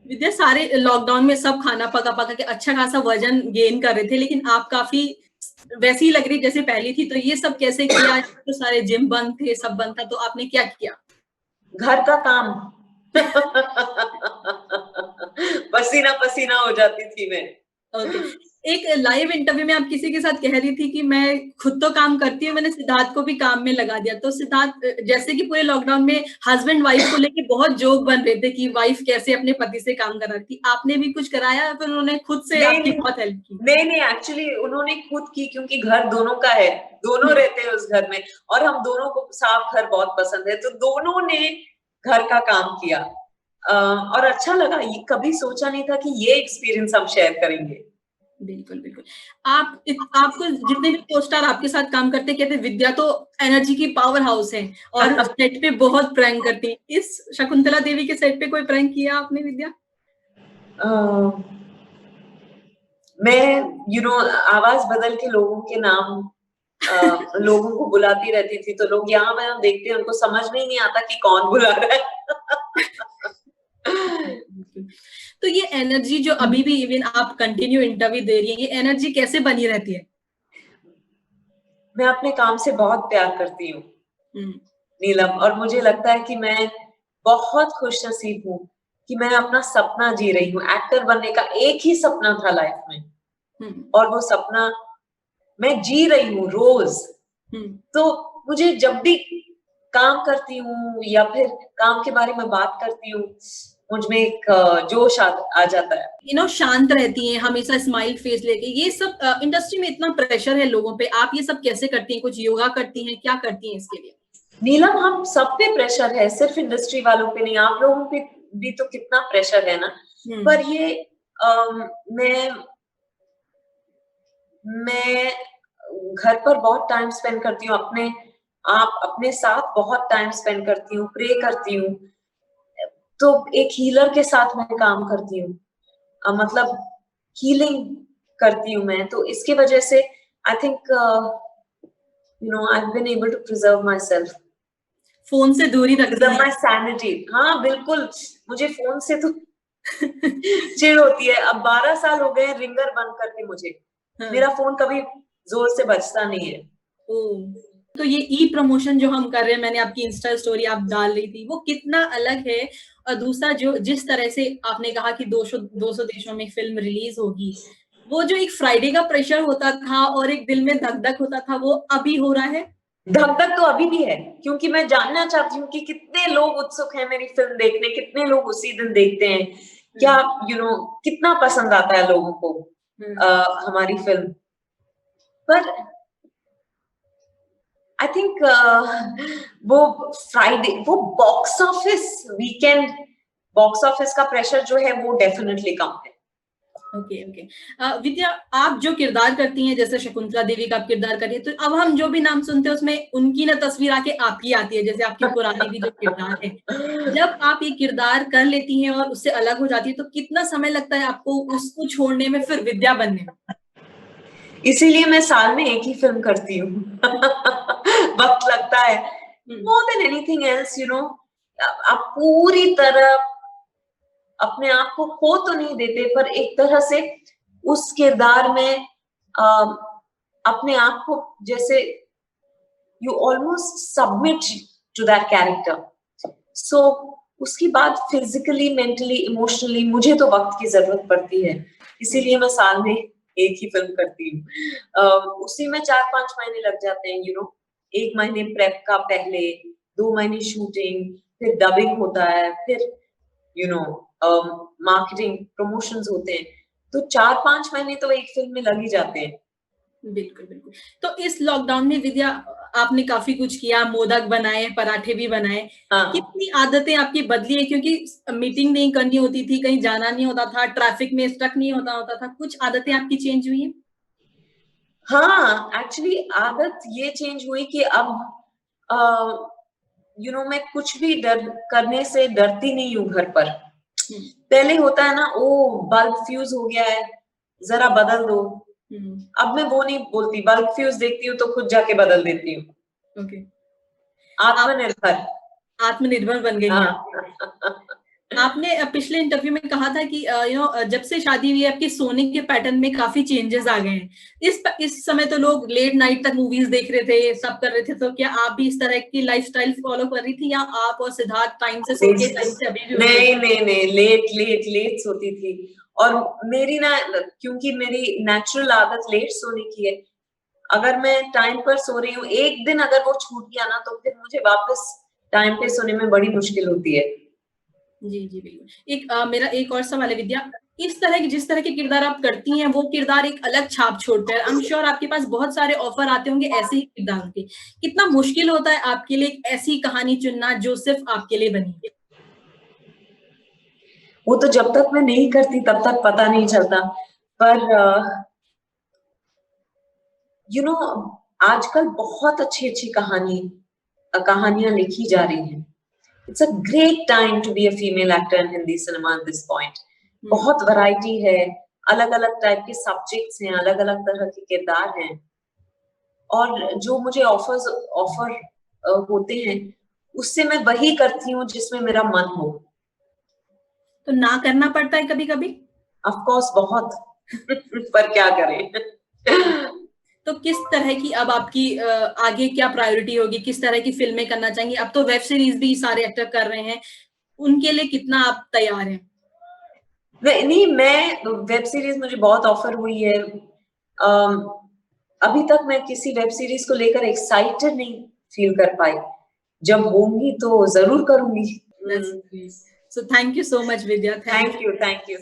विद्या, सारे लॉकडाउन में सब खाना पका पका के अच्छा खासा वजन गेन कर रहे थे, लेकिन आप काफी वैसी ही लग रही जैसे पहली थी। तो ये सब कैसे किया? तो सारे जिम बंद थे, सब बंद था, तो आपने क्या किया? घर का काम। पसीना पसीना हो जाती थी मैं। ओके। एक लाइव इंटरव्यू में आप किसी के साथ कह रही थी कि मैं खुद तो काम करती हूँ, मैंने सिद्धार्थ को भी काम में लगा दिया। तो सिद्धार्थ, जैसे कि पूरे लॉकडाउन में हस्बैंड वाइफ को लेके बहुत जोक बन रहे थे कि वाइफ कैसे अपने पति से काम करा रही थी, आपने भी कुछ कराया या फिर उन्होंने खुद से नहीं आपकी नहीं बहुत हेल्प की? नहीं नहीं, एक्चुअली उन्होंने खुद की, क्योंकि घर दोनों का है, दोनों हम्म। रहते हैं उस घर में, और हम दोनों को साफ घर बहुत पसंद है, तो दोनों ने घर का काम किया। और अच्छा लगा। ये कभी सोचा नहीं था कि ये एक्सपीरियंस हम शेयर करेंगे। बिल्कुल, बिल्कुल। आपको जितने भी को-स्टार आपके साथ काम करते कहते विद्या तो एनर्जी की पावर हाउस है और सेट पे बहुत प्रैंक करती हैं। इस शकुंतला देवी के सेट पे कोई प्रैंक किया आपने विद्या? अ, मैं आवाज बदल के लोगों के नाम लोगों को बुलाती रहती थी, तो लोग यहाँ वहाँ देखते हैं, उनको समझ में ही नहीं आता कि कौन बुला रहा है। बिल्कुल। तो ये एनर्जी जो अभी भी इवन आप कंटिन्यू इंटरव्यू दे रही हैं, ये एनर्जी कैसे बनी रहती है? मैं अपने काम से बहुत प्यार करती हूँ, हुँ, नीलम, और मुझे लगता है कि मैं बहुत खुशनसीब हूँ कि मैं अपना सपना जी रही हूँ। एक्टर बनने का एक ही सपना था लाइफ में, हुँ, और वो सपना मैं जी रही हूँ रोज। हुँ। तो मुझे जब भी काम करती हूँ या फिर काम के बारे में बात करती हूँ, मुझ में एक जोश आ जाता है। शांत रहती हैं, हमेशा स्माइल फेस लेके, ये सब इंडस्ट्री में इतना प्रेशर है लोगों पे, आप ये सब कैसे करती हैं? कुछ योगा करती हैं, क्या करती हैं इसके लिए? नीलम, हम सब पे प्रेशर है, सिर्फ इंडस्ट्री वालों पे नहीं, आप लोगों पे भी तो कितना प्रेशर है ना। हुँ, पर ये मैं घर पर बहुत टाइम स्पेंड करती हूँ, अपने साथ बहुत टाइम स्पेंड करती हूँ, प्रे करती हूँ। तो एक हीलर के साथ मैं काम करती हूँ, मतलब हीलिंग करती हूँ मैं, तो इसकी वजह से I think I've been able to preserve myself, phone से दूरी रखती preserve हैं। my sanity। हाँ, बिल्कुल। मुझे फ़ोन से तो चिढ़ होती है। अब 12 साल हो गए रिंगर बंद करके मुझे। हाँ। मेरा फ़ोन कभी ज़ोर से बजता नहीं है। ओह! तो ये ई-प्रमोशन जो हम कर रहे हैं, मैंने आपकी इंस्टा स्टोरी आप डाल रही थी, वो कितना अलग है? और दूसरा जो जिस तरह से आपने कहा कि 200 देशों में फ़िल्म रिलीज़ होगी, वो जो एक फ्राइडे का प्रेशर होता था और एक दिल में धक-धक होता था, वो अभी हो रहा है? धक-धक तो अभी भी है, क्योंकि मैं जानना चाहती हूँ कि कितने लोग उत्सुक हैं मेरी फ़िल्म देखने, कितने लोग उसी दिन देखते हैं। क्या हुँ, कितना पसंद आता है लोगों को हुँ। अ, हमारी फ़िल्म। पर आई थिंक वो वो बॉक्स ऑफिस का प्रेशर जो है वो डेफिनिटली कम है। Okay, okay. विद्या, आप जो किरदार करती हैं, जैसे शकुंतला देवी का आप किरदार कर रही हैं, तो अब हम जो भी नाम सुनते हैं, उसमें उनकी ना तस्वीर आके आपकी आती है, जैसे आपके पुराने भी जो किरदार हैं। जब आप ये किरदार कर लेती हैं और उससे अलग हो जाती हैं, तो कितना समय लगता है आपको उसको छोड़ने में, फिर विद्या बनने में? इसीलिए मैं साल में एक ही फ़िल्म करती हूँ। वक़्त लगता है। हुँ, मोर देन एनीथिंग एल्स, आप पूरी तरह अपने आप को खो तो नहीं देते, पर एक तरह से उस किरदार में अ, अपने आप को जैसे you almost submit to that character. So उसके बाद फिजिकली, मेंटली, इमोशनली मुझे तो वक्त की जरूरत पड़ती है। हुँ, इसीलिए मैं साल में एक ही फिल्म करती हूँ। उसी में 4-5 महीने लग जाते हैं। 1 महीने प्रेप का पहले, 2 महीने शूटिंग, फिर डबिंग होता है, फिर यू नो मार्केटिंग, प्रमोशंस होते हैं, तो 4-5 महीने तो एक फिल्म में लग ही जाते हैं। बिल्कुल, बिल्कुल। तो इस लॉकडाउन में विद्या, आपने काफ़ी कुछ किया, मोदक बनाए, पराठे भी बनाए। हाँ। कितनी आदतें आपकी बदली है? क्योंकि मीटिंग नहीं करनी होती थी, कहीं जाना नहीं होता था, ट्रैफिक में स्टक नहीं होता होता था। कुछ आदतें आपकी चेंज हुई हैं? हाँ, एक्चुअली आदत ये चेंज हुई कि अब अ, मैं कुछ भी डर करने से डरती नहीं हूँ घर पर। हुँ, पहले होता है ना, ओह! बल्ब फ्यूज़ हो गया है, ज़रा बदल दो। हुँ, अब मैं वो नहीं बोलती, बल्ब फ्यूज़ देखती हूँ तो खुद जाके बदल देती हूँ। ओके। आप आत्मनिर्भर। आत्मनिर्भर बन गई हैं आप। हाँ। आपने पिछले इंटरव्यू में कहा था कि जब से शादी हुई है आपके सोने के पैटर्न में काफी चेंजेस आ गए हैं। इस समय तो लोग लेट नाइट तक मूवीज देख रहे थे, सब कर रहे थे, तो क्या आप भी इस तरह की लाइफस्टाइल फॉलो कर रही थी या आप और सिद्धार्थ टाइम से सो के टाइम से अभी भी उठ रहे नहीं थे? नहीं नहीं, लेट सोती थी। और मेरी ना, क्योंकि मेरी नेचुरल आदत लेट सोने की है, अगर मैं टाइम पर सो रही हूँ, एक दिन अगर वो छूट गया ना, तो फिर मुझे वापस टाइम पे सोने में बड़ी मुश्किल होती है। जी, जी, बिल्कुल। मेरा एक और सवाल है विद्या, इस तरह के जिस तरह के किरदार आप करती हैं, वो किरदार एक अलग छाप छोड़ते हैं। आई एम श्योर आपके पास बहुत सारे ऑफर आते होंगे ऐसे ही किरदारों के। कितना मुश्किल होता है आपके लिए एक ऐसी कहानी चुनना जो सिर्फ आपके लिए बनी है? वो तो जब तक मैं नहीं करती तब तक पता नहीं चलता, पर आजकल बहुत अच्छी कहानियां लिखी जा रही हैं। It's a great time to be a female actor in Hindi cinema at this point. बहुत वैरायटी है, अलग अलग टाइप के सब्जेक्ट्स हैं, अलग अलग तरह के किरदार हैं, और जो मुझे ऑफर होते हैं, उससे मैं वही करती हूँ जिसमें मेरा मन हो। तो ना करना पड़ता है कभी-कभी? ऑफ कोर्स बहुत पर क्या करें। तो किस तरह की अब आपकी आगे क्या प्रायोरिटी होगी? किस तरह की फ़िल्में करना चाहेंगी? अब तो वेब सीरीज़ भी सारे एक्टर कर रहे हैं। उनके लिए कितना आप तैयार हैं? नहीं, मैं वेब सीरीज, मुझे बहुत ऑफर हुई है। अभी तक मैं किसी वेब सीरीज को लेकर एक्साइटेड नहीं फील कर पाई। जब होंगी तो जरूर करूंगी। That's great. So thank you so much, Vidya. Thank thank you.